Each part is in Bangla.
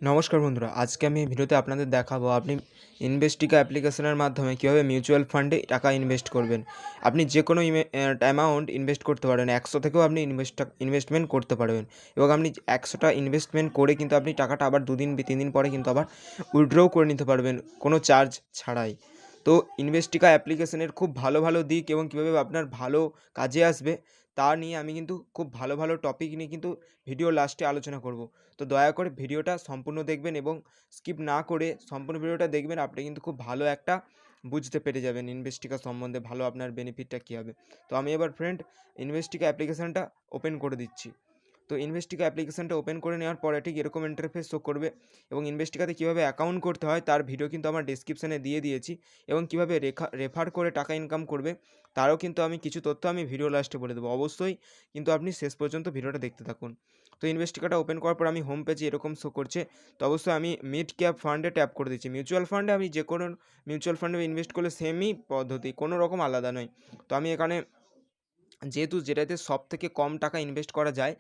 নমস্কার বন্ধুরা, আজকে আমি এই ভিডিওতে আপনাদের দেখাবো আপনি ইনভেস্টিকা অ্যাপ্লিকেশনের মাধ্যমে কীভাবে মিউচুয়াল ফান্ডে টাকা ইনভেস্ট করবেন। আপনি যে কোনো অ্যামাউন্ট ইনভেস্ট করতে পারেন, 100 থেকেও আপনি ইনভেস্টমেন্ট করতে পারবেন এবং আপনি 100টা ইনভেস্টমেন্ট করে কিন্তু আপনি টাকাটা আবার 2 দিন 3 দিন পরে কিন্তু আবার উইথড্রও করে নিতে পারবেন কোনো চার্জ ছাড়াই। তো ইনভেস্টিকা অ্যাপ্লিকেশনের খুব ভালো ভালো দিক এবং কীভাবে আপনার ভালো কাজে আসবে তা নিয়ে আমি কিন্তু খুব ভালো ভালো টপিক নিয়ে কিন্তু ভিডিও লাস্টে আলোচনা করব। তো দয়া করে ভিডিওটা সম্পূর্ণ দেখবেন এবং স্কিপ না করে সম্পূর্ণ ভিডিওটা দেখবেন। আপনি কিন্তু খুব ভালো একটা বুঝতে পেরে যাবেন ইনভেস্টিকা সম্বন্ধে, ভালো আপনার বেনিফিটটা কী হবে। তো আমি এবার ফ্রেন্ড ইনভেস্টিকা অ্যাপ্লিকেশানটা ওপেন করে দিচ্ছি। তো ইনভেস্টিকা অ্যাপ্লিকেশানটা ওপেন করে নেওয়ার পরে ঠিক এরকম ইন্টারফেস শো করবে এবং ইনভেস্টিকাতে কীভাবে অ্যাকাউন্ট করতে হয় তার ভিডিও কিন্তু আমার ডেসক্রিপশানে দিয়ে দিয়েছি এবং কীভাবে রেফার করে টাকা ইনকাম করবে তারও কিন্তু আমি কিছু তথ্য আমি ভিডিও লাস্টে বলে দেবো। অবশ্যই কিন্তু আপনি শেষ পর্যন্ত ভিডিওটা দেখতে থাকুন। তো ইনভেস্টিকাটা ওপেন করার পর আমি হোম পেজে এরকম শো করছে। তো অবশ্যই আমি মিড ক্যাপ ফান্ডে ট্যাপ করে দিচ্ছি। মিউচুয়াল ফান্ডে আমি যে কোনো মিউচুয়াল ফান্ডে ইনভেস্ট করলে সেমই পদ্ধতি, কোনো রকম আলাদা নয়। তো আমি এখানে যেহেতু যেটাতে সবথেকে কম টাকা ইনভেস্ট করা যায়,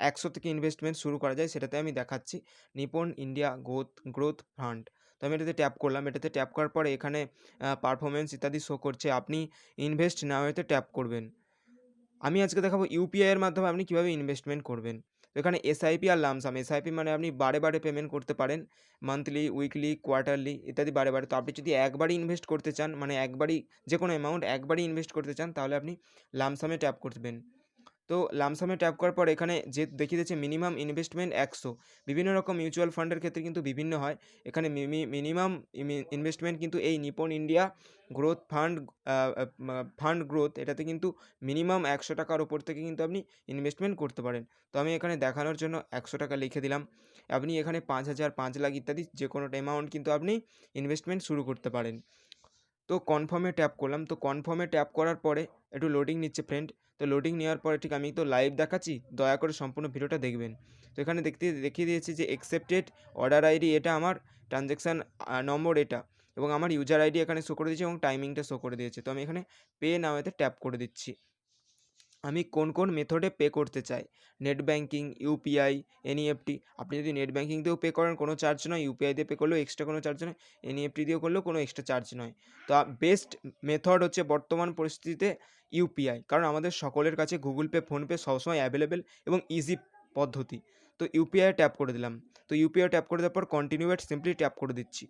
100 থেকে ইনভেস্টমেন্ট শুরু করা যায়, সেটাতে আমি দেখাচ্ছি নিপন ইন্ডিয়া গ্রোথ ফান্ড। তো আমি এটাতে ট্যাপ করলাম। এটাতে ট্যাপ করার পরে এখানে পারফরম্যান্স ইত্যাদি শো করছে। আপনি ইনভেস্ট নাও এতে ট্যাপ করবেন। আমি আজকে দেখাবো ইউপিআই এর মাধ্যমে আপনি কীভাবে ইনভেস্টমেন্ট করবেন। তো এখানে এসআইপি আর লামসাম। এসআইপি মানে আপনি বারে বারে পেমেন্ট করতে পারেন, মান্থলি, উইকলি, কোয়ার্টারলি ইত্যাদি বারে বারে। তো আপনি যদি একবারই ইনভেস্ট করতে চান, মানে একবারই যে কোনো অ্যামাউন্ট একবারই ইনভেস্ট করতে চান, তাহলে আপনি লামসামে ট্যাপ করবেন। তো লামসামে ট্যাপ করার পর এখানে যে দেখিয়ে দিচ্ছে মিনিমাম ইনভেস্টমেন্ট 100। বিভিন্ন রকম মিউচুয়াল ফান্ডের ক্ষেত্রে কিন্তু বিভিন্ন হয়। এখানে মিনিমাম ইনভেস্টমেন্ট কিন্তু এই Nipon India growth fund growth এটাতে কিন্তু মিনিমাম 100 টাকার ওপর থেকে কিন্তু আপনি ইনভেস্টমেন্ট করতে পারেন। তো আমি এখানে দেখানোর জন্য 100 টাকা লিখে দিলাম। আপনি এখানে 5,000, 5 লাখ ইত্যাদি যে কোনো অ্যামাউন্ট কিন্তু আপনি ইনভেস্টমেন্ট শুরু করতে পারেন। তো কনফার্মে ট্যাপ করলাম। তো কনফার্মে ট্যাপ করার পরে একটু লোডিং নিচ্ছে ফ্রেন্ড। তো লোডিং নেওয়ার পরে ঠিক আমি তো লাইভ দেখাচ্ছি, দয়া করে সম্পূর্ণ ভিডিওটা দেখবেন। তো এখানে দেখিয়ে দিয়েছি যে অ্যাকসেপ্টেড অর্ডার আইডি, এটা আমার ট্রানজ্যাকশান নম্বর এটা, এবং আমার ইউজার আইডি এখানে শো করে দিয়েছে এবং টাইমিংটা শো করে দিয়েছে। তো আমি এখানে পে নাও এতে ট্যাপ করে দিচ্ছি। আমি কোন কোন মেথডে পে করতে চাই, নেট ব্যাঙ্কিং, ইউপিআই, এনইএফটি। আপনি যদি নেট ব্যাঙ্কিং দিয়েও পে করেন কোনো চার্জ নয়, ইউপিআই দিয়ে পে করলেও এক্সট্রা কোনো চার্জ নয়, এনইএফটি দিয়েও করলেও কোনো এক্সট্রা চার্জ নয়। তো বেস্ট মেথড হচ্ছে বর্তমান পরিস্থিতিতে ইউপিআই, কারণ আমাদের সকলের কাছে গুগল পে, ফোনপে সবসময় অ্যাভেলেবেল এবং ইজি পদ্ধতি। তো ইউপিআই ট্যাপ করে দিলাম। তো ইউপিআই ট্যাপ করে দেওয়ার পর কন্টিনিউ এট সিম্পলি ট্যাপ করে দিচ্ছি।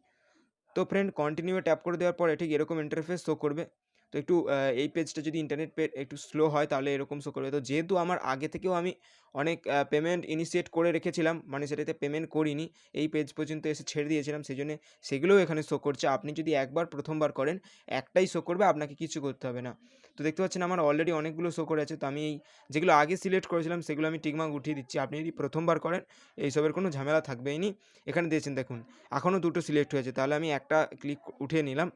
তো ফ্রেন্ড কন্টিনিউ ট্যাপ করে দেওয়ার পরে ঠিক এরকম ইন্টারফেস শো করবে। তো একটু এই পেজটা যদি ইন্টারনেট একটু স্লো হয় তাহলে এরকম শো করবে। তো যেহেতু আমার আগে থেকেও আমি অনেক পেমেন্ট ইনিশিয়েট করে রেখেছিলাম, মানে সেটাতে পেমেন্ট করিনি, এই পেজ পর্যন্ত এসে ছেড়ে দিয়েছিলাম, সেই জন্যে সেগুলোও এখানে শো করছে। আপনি যদি একবার প্রথমবার করেন, একটাই শো করবে, আপনাকে কিছু করতে হবে না। তো দেখতে পাচ্ছেন আমার অলরেডি অনেকগুলো শো করে আছে। তো আমি এই যেগুলো আগে সিলেক্ট করেছিলাম সেগুলো আমি টিকমার্ক উঠিয়ে দিচ্ছি। আপনি যদি প্রথমবার করেন এইসবের কোনো ঝামেলা থাকবেই নি। এখানে দিয়েছেন দেখুন, এখনও 2টো সিলেক্ট হয়েছে, তাহলে আমি একটা ক্লিক উঠিয়ে নিলাম।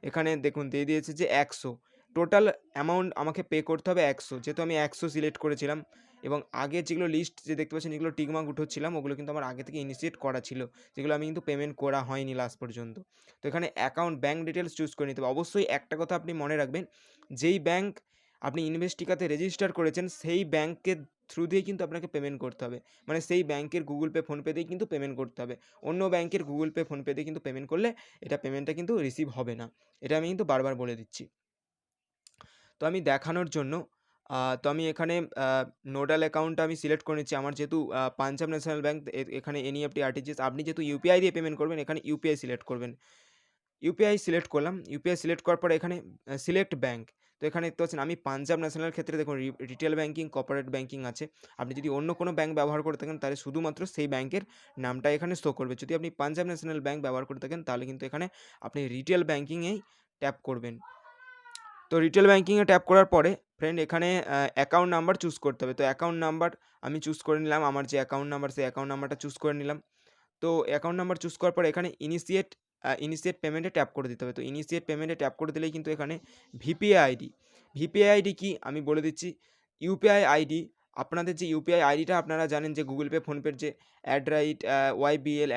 এখানে দেখুন দিয়ে দিয়েছে যে 100, টোটাল অ্যামাউন্ট আমাকে পে করতে হবে 100, যেহেতু আমি 100 সিলেক্ট করেছিলাম এবং আগে যেগুলো লিস্ট যে দেখতে পাচ্ছেন যেগুলো টিকমার্ক উঠোচ্ছিলাম ওগুলো কিন্তু আমার আগে থেকে ইনিশিয়েট করা ছিল, যেগুলো আমি কিন্তু পেমেন্ট করা হয়নি লাস্ট পর্যন্ত। তো এখানে অ্যাকাউন্ট ব্যাঙ্ক ডিটেলস চুজ করে নিতে হবে। অবশ্যই একটা কথা আপনি মনে রাখবেন, যেই ব্যাঙ্ক আপনি ইনভেস্টিকাতে রেজিস্টার করেছেন সেই ব্যাঙ্কের থ্রু দিয়েই কিন্তু আপনাকে পেমেন্ট করতে হবে, মানে সেই ব্যাঙ্কের গুগল পে, ফোনপে দিয়েই কিন্তু পেমেন্ট করতে হবে। অন্য ব্যাঙ্কের গুগল পে, ফোনপে দিয়ে কিন্তু পেমেন্ট করলে পেমেন্টটা কিন্তু রিসিভ হবে না। এটা আমি কিন্তু বারবার বলে দিচ্ছি। তো আমি দেখানোর জন্য তো আমি এখানে নোডাল অ্যাকাউন্টটা আমি সিলেক্ট করে নিচ্ছি। আমার যেহেতু পাঞ্জাব ন্যাশনাল ব্যাঙ্ক, এখানে এনইএফটি, আরটিজিএস। আপনি যেহেতু ইউপিআই দিয়ে পেমেন্ট করবেন, এখানে ইউপিআই সিলেক্ট করবেন। ইউপিআই সিলেক্ট করলাম। ইউপিআই সিলেক্ট করার পরে এখানে সিলেক্ট ব্যাঙ্ক। তো এখানে দেখতে পাচ্ছেন আমি পাঞ্জাব ন্যাশনালের ক্ষেত্রে দেখুন রিটেল ব্যাঙ্কিং, কর্পোরেট ব্যাঙ্কিং আছে। আপনি যদি অন্য কোনো ব্যাঙ্ক ব্যবহার করে থাকেন তাহলে শুধুমাত্র সেই ব্যাঙ্কের নামটা এখানে শো করবে। যদি আপনি পাঞ্জাব ন্যাশনাল ব্যাঙ্ক ব্যবহার করে থাকেন তাহলে কিন্তু এখানে আপনি রিটেল ব্যাঙ্কিংয়েই ট্যাপ করবেন। তো রিটেল ব্যাঙ্কিংয়ে ট্যাপ করার পরে ফ্রেন্ড এখানে অ্যাকাউন্ট নাম্বার চুজ করতে হবে। তো অ্যাকাউন্ট নাম্বার আমি চুজ করে নিলাম। আমার যে অ্যাকাউন্ট নাম্বার সেই অ্যাকাউন্ট নাম্বারটা চুজ করে নিলাম। তো অ্যাকাউন্ট নাম্বার চুজ করার পরে এখানে ইনিশিয়েট পেমেন্টে ট্যাপ করে দিতে হবে। তো ইনিশিয়েট পেমেন্টে ট্যাপ করে দিলেই কিন্তু এখানে ভিপিআই আইডি। ভিপিআই আইডি কি আমি বলে দিচ্ছি। ইউপিআই আইডি, আপনাদের যে ইউপিআই আইডিটা আপনারা জানেন যে গুগল পে, ফোনপের যে @YBL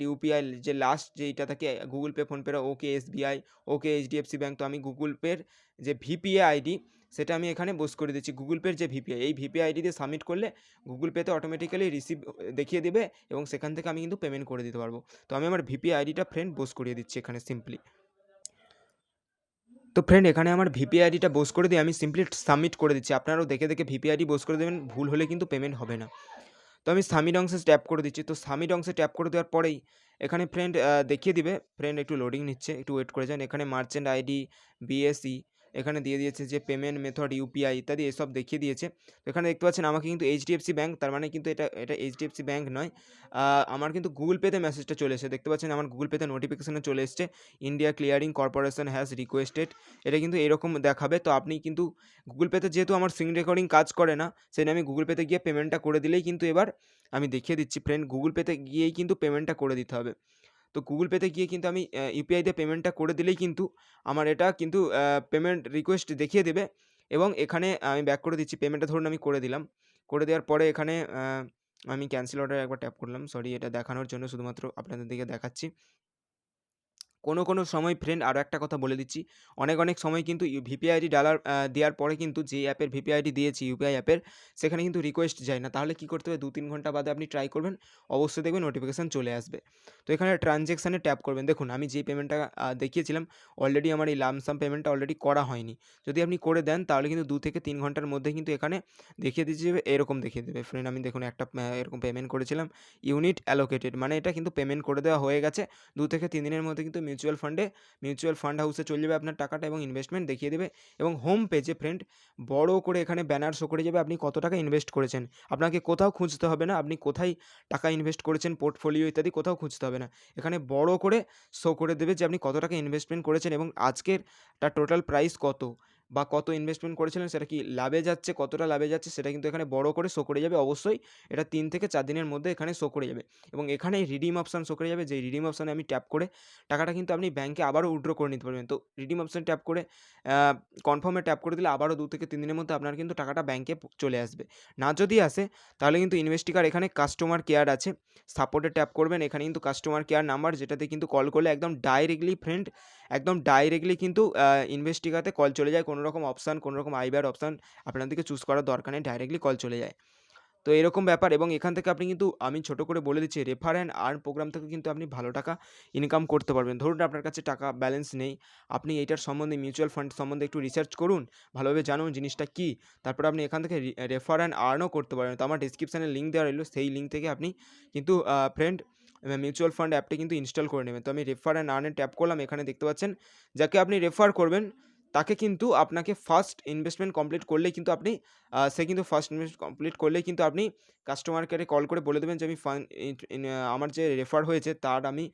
@UPI যে লাস্ট যেইটা থাকে গুগল পে, ফোনপের ওকে এসবিআই, ওকে এইচডিএফসি ব্যাঙ্ক। তো আমি গুগল পের যে ভিপিআই আইডি সেটা আমি এখানে বোস করে দিচ্ছি। গুগল পের যে ভিপিআই, এই ভিপিআই আইডি দিয়ে সাবমিট করলে গুগল পেতে অটোমেটিক্যালি রিসিভ দেখিয়ে দেবে এবং সেখান থেকে আমি কিন্তু পেমেন্ট করে দিতে পারবো। তো আমি আমার ভিপিআই আইডিটা ফ্রেন্ড বোস করিয়ে দিচ্ছি এখানে সিম্পলি। তো ফ্রেন্ড এখানে আমার ভিপিআই আইডিটা বোস করে দিয়ে আমি সিম্পলি সাবমিট করে দিচ্ছি। আপনারাও দেখে দেখে ভিপিআই আইডি বোস করে দেবেন, ভুল হলে কিন্তু পেমেন্ট হবে না। তো আমি সাবমিট অংশে ট্যাপ করে দিচ্ছি। তো সাবমিট অংশে ট্যাপ করে দেওয়ার পরেই এখানে ফ্রেন্ড দেখিয়ে দিবে। ফ্রেন্ড একটু লোডিং নিচ্ছে, একটু ওয়েট করে যান। এখানে মার্চেন্ট আইডি, বিএসই এখানে দিয়ে দিয়েছে যে পেমেন্ট মেথড ইউপিআই ইত্যাদি এসব দেখিয়ে দিয়েছে। তো এখানে দেখতে পাচ্ছেন আমাকে কিন্তু এইচডিএফসি ব্যাঙ্ক, তার মানে কিন্তু এটা এইচডিএফসি ব্যাঙ্ক নয়। আমার কিন্তু গুগল পেতে মেসেজটা চলে এসেছে। দেখতে পাচ্ছেন আমার গুগল পেতে নোটিফিকেশনে চলে এসছে, India clearing corporation has requested. এটা কিন্তু এরকম দেখাবে। তো আপনি কিন্তু গুগল পেতে যেহেতু আমার স্ক্রিন রেকর্ডিং কাজ করে না, সেটা আমি গুগল পেতে গিয়ে পেমেন্টটা করে দিলেই কিন্তু এবার আমি দেখিয়ে দিচ্ছি ফ্রেন্ড, গুগল পেতে গিয়েই কিন্তু পেমেন্টটা করে দিতে হবে। তো গুগল পেতে গিয়ে কিন্তু আমি ইউপিআই দিয়ে পেমেন্টটা করে দিলেই কিন্তু আমার এটা কিন্তু পেমেন্ট রিকোয়েস্ট দেখিয়ে দেবে এবং এখানে আমি ব্যাক করে দিচ্ছি। পেমেন্টটা ধরুন আমি করে দিলাম। করে দেওয়ার পরে এখানে আমি ক্যানসেল অর্ডারে একবার ট্যাপ করলাম। সরি, এটা দেখানোর জন্য শুধুমাত্র আপনাদের দিকে দেখাচ্ছি। কোনো সময় ফ্রেন্ড আরও একটা কথা বলে দিচ্ছি, অনেক সময় কিন্তু ভিপিআই আইডি দেওয়ার পরে কিন্তু যে অ্যাপের ভিপিআই আইডি দিয়েছি ইউপিআই অ্যাপের, সেখানে কিন্তু রিকোয়েস্ট যায় না। তাহলে কী করতে হবে, 2-3 ঘন্টা বাদে আপনি ট্রাই করবেন, অবশ্যই দেখবেন নোটিফিকেশান চলে আসবে। তো এখানে ট্রানজ্যাকশানে ট্যাপ করবেন। দেখুন আমি যে পেমেন্টটা দেখিয়েছিলাম, অলরেডি আমার এই লামসাম পেমেন্টটা অলরেডি করা হয়নি। যদি আপনি করে দেন তাহলে কিন্তু 2 থেকে 3 ঘন্টার মধ্যে কিন্তু এখানে দেখিয়ে দিচ্ছে, এরকম দেখিয়ে দেবে। ফ্রেন্ড আমি দেখুন একটা এরকম পেমেন্ট করেছিলাম, ইউনিট অ্যালোকেটেড, মানে এটা কিন্তু পেমেন্ট করে দেওয়া হয়ে গেছে। 2 থেকে 3 দিনের মধ্যে কিন্তু মিউচুয়াল ফান্ড হাউসে চলে যাবে আপনার টাকাটা এবং ইনভেস্টমেন্ট দেখিয়ে দেবে এবং হোম পেজে ফ্রেন্ড বড় করে এখানে ব্যানার শো করে যাবে আপনি কত টাকা ইনভেস্ট করেছেন। আপনাকে কোথাও খুঁজতে হবে না, আপনি কোথায় টাকা ইনভেস্ট করেছেন, পোর্টফোলিও ইত্যাদি কোথাও খুঁজতে হবে না। এখানে বড় করে শো করে দেবে যে আপনি কত টাকা ইনভেস্টমেন্ট করেছেন এবং আজকের তার টোটাল প্রাইস কত বা কত ইনভেস্টমেন্ট করেছিলেন, সেটা কি লাভে যাচ্ছে, কতটা লাভে যাচ্ছে, সেটা কিন্তু এখানে বড় করে শো করে যাবে। অবশ্যই এটা 3 থেকে 4 দিনের মধ্যে এখানে শো করে যাবে এবং এখানে রিডিম অপশান শো করে যাবে। যে রিডিম অপশানে আমি ট্যাপ করে টাকাটা কিন্তু আপনি ব্যাংকে আবারও উইথড্র করে নিতে পারবেন। তো রিডিম অপশানে ট্যাপ করে কনফার্মে ট্যাপ করে দিলে আবারও 2 থেকে 3 দিনের মধ্যে আপনার কিন্তু টাকাটা ব্যাংকে চলে আসবে। না যদি আসে তাহলে কিন্তু ইনভেস্টিগার এখানে কাস্টমার কেয়ার আছে, সাপোর্টে ট্যাপ করবেন। এখানে কিন্তু কাস্টমার কেয়ার নাম্বার, যেটাতে কিন্তু কল করলে একদম ডাইরেক্টলি ফ্রেন্ড, একদম ডাইরেক্টলি কিন্তু ইনভেস্টিগাতে কল চলে যায়। কোনো রকম অপশান, কোনো রকম আইবার অপশান আপনাদেরকে চুজ করার দরকার নেই, ডাইরেক্টলি কল চলে যায়। তো এরকম ব্যাপার এবং এখান থেকে আপনি কিন্তু, আমি ছোট করে বলে দিচ্ছি, রেফার অ্যান্ড আর্ন প্রোগ্রাম থেকে কিন্তু আপনি ভালো টাকা ইনকাম করতে পারবেন। ধরুন আপনার কাছে টাকা ব্যালেন্স নেই, আপনি এইটার সম্বন্ধে, মিউচুয়াল ফান্ড সম্বন্ধে একটু রিসার্চ করুন, ভালোভাবে জানুন জিনিসটা কী, তারপরে আপনি এখান থেকে রেফার অ্যান্ড আর্নও করতে পারবেন। তো আমার ডিসক্রিপশানে লিঙ্ক দেওয়া রইলো, সেই লিঙ্ক থেকে আপনি কিন্তু ফ্রেন্ড মিউচুয়াল ফান্ড অ্যাপটি কিন্তু ইনস্টল করে নেবেন। তো আমি রেফার অ্যান্ড আর্নে ট্যাপ করলাম। এখানে দেখতে পাচ্ছেন যাকে আপনি রেফার করবেন তাকে কিন্তু আপনাকে ফার্স্ট ইনভেস্টমেন্ট কমপ্লিট করলেই কিন্তু আপনি সে কিন্তু ফার্স্ট ইনভেস্ট কমপ্লিট করলেই কিন্তু আপনি কাস্টমার কেয়ারে কল করে বলে দেবেন যে আমি আমার যে রেফার হয়েছে তার আমি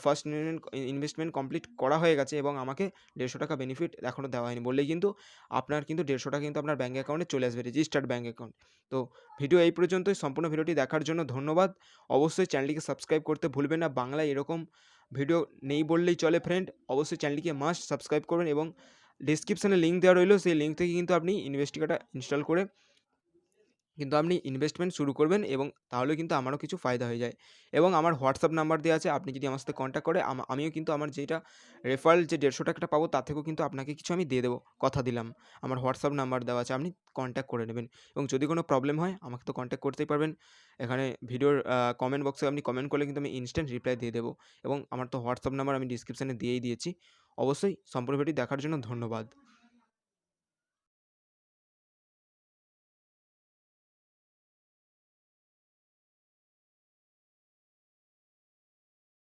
ফার্স্ট ইনভেস্টমেন্ট কমপ্লিট করা হয়ে গেছে এবং আমাকে 150 টাকা বেনিফিট এখনও দেওয়া হয়নি, বললেই কিন্তু আপনার কিন্তু 150 টাকা কিন্তু আপনার ব্যাঙ্ক অ্যাকাউন্টে চলে আসবে, রেজিস্টার্ড ব্যাঙ্ক অ্যাকাউন্ট। তো ভিডিও এই পর্যন্তই। সম্পূর্ণ ভিডিওটি দেখার জন্য ধন্যবাদ। অবশ্যই চ্যানেলটিকে সাবস্ক্রাইব করতে ভুলবেন না। বাংলায় এরকম ভিডিও নেই বললেই চলে ফ্রেন্ড। অবশ্যই চ্যানেলটিকে মাস্ট সাবস্ক্রাইব করবেন এবং ডেসক্রিপশানে লিঙ্ক দেওয়া রইলো, সেই লিঙ্ক থেকে কিন্তু আপনি ইনভেস্টিগাটা ইনস্টল করে কিন্তু আপনি ইনভেস্টমেন্ট শুরু করবেন এবং তাহলে কিন্তু আমারও কিছু ফায়দা হয়ে যায়। এবং আমার হোয়াটসঅ্যাপ নাম্বার দেওয়া আছে, আপনি যদি আমার সাথে কন্ট্যাক্ট করে আমিও কিন্তু আমার যেটা রেফারেল যে 150 টাকাটা পাবো তার থেকেও কিন্তু আপনাকে কিছু আমি দিয়ে দেবো, কথা দিলাম। আমার হোয়াটসঅ্যাপ নাম্বার দেওয়া আছে, আপনি কন্ট্যাক্ট করে নেবেন এবং যদি কোনো প্রবলেম হয় আমাকে তো কন্ট্যাক্ট করতেই পারবেন। এখানে ভিডিওর কমেন্ট বক্সে আপনি কমেন্ট করলে কিন্তু আমি ইনস্ট্যান্ট রিপ্লাই দিয়ে দেবো এবং আমার তো হোয়াটসঅ্যাপ নাম্বার আমি ডিসক্রিপশানে দিয়েই দিয়েছি। অবশ্যই সম্পূর্ণ ভিডিওটি দেখার জন্য ধন্যবাদ।